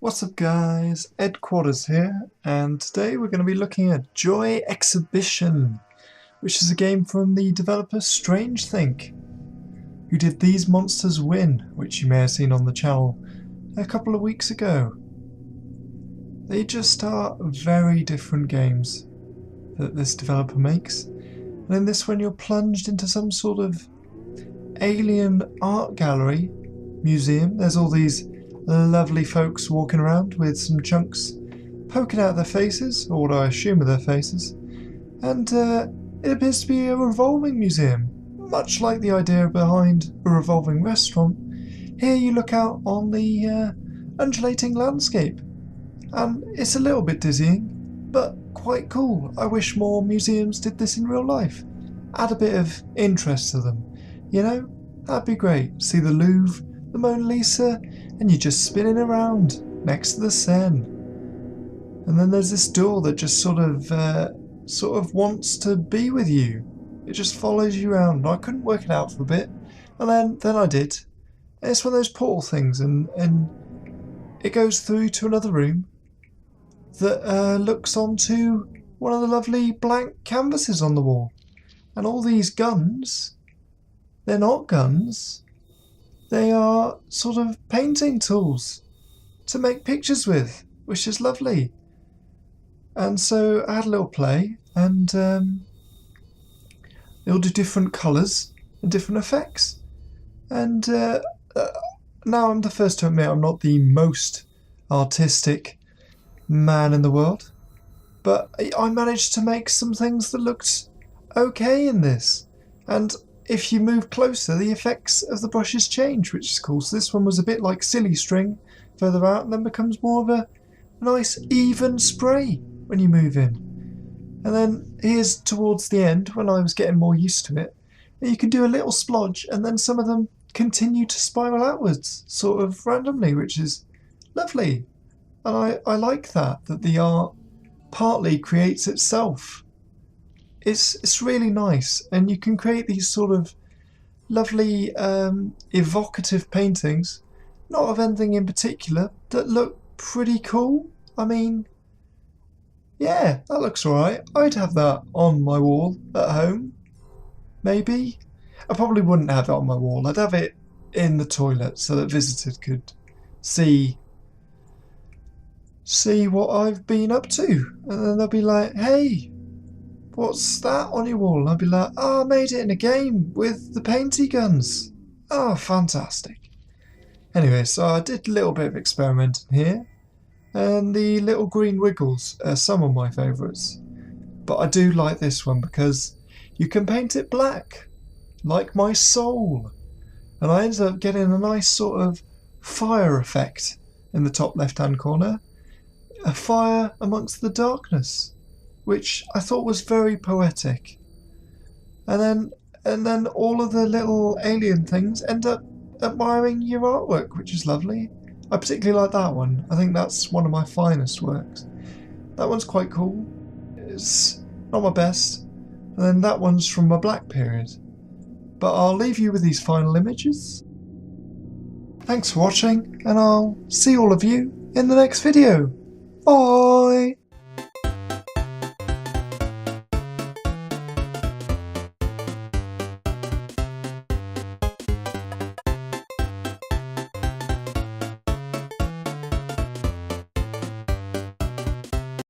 What's up guys, Ed Quarters here, and today we're going to be looking at Joy Exhibition, which is a game from the developer Strange Think, who did These Monsters Win, which you may have seen on the channel a couple of weeks ago. They just are very different games that this developer makes, and in this one you're plunged into some sort of alien art gallery, museum. There's all these lovely folks walking around with some chunks poking out their faces, or what I assume are their faces, and it appears to be a revolving museum, much like the idea behind a revolving restaurant. Here you look out on the undulating landscape, and it's a little bit dizzying, but quite cool. I wish more museums did this in real life. Add a bit of interest to them, you know? That'd be great. See the Louvre, the Mona Lisa, and you're just spinning around next to the Seine. And then there's this door that just sort of wants to be with you. It just follows you around. I couldn't work it out for a bit, and then I did. And it's one of those portal things, and it goes through to another room that looks onto one of the lovely blank canvases on the wall. And all these guns, they're not guns. They are sort of painting tools to make pictures with, which is lovely. And so I had a little play, and they all do different colours and different effects. And now I'm the first to admit I'm not the most artistic man in the world, but I managed to make some things that looked okay in this. And if you move closer, the effects of the brushes change, which is cool. So this one was a bit like Silly String further out, and then becomes more of a nice even spray when you move in. And then here's towards the end, when I was getting more used to it, you can do a little splodge, and then some of them continue to spiral outwards, sort of randomly, which is lovely. And I like that the art partly creates itself. It's really nice, and you can create these sort of lovely evocative paintings, not of anything in particular, that look pretty cool. I mean, yeah, that looks alright. I'd have that on my wall at home, maybe. I probably wouldn't have it on my wall. I'd have it in the toilet so that visitors could see what I've been up to, and then they'll be like, hey, what's that on your wall? And I'll be like, oh, I made it in a game with the painty guns. Oh, fantastic. Anyway, so I did a little bit of experimenting here, and the little green wiggles are some of my favourites. But I do like this one because you can paint it black, like my soul. And I ended up getting a nice sort of fire effect in the top left-hand corner. A fire amongst the darkness, which I thought was very poetic. And then all of the little alien things end up admiring your artwork, which is lovely. I particularly like that one. I think that's one of my finest works. That one's quite cool. It's not my best. And then that one's from my black period. But I'll leave you with these final images. Thanks for watching, and I'll see all of you in the next video. Bye!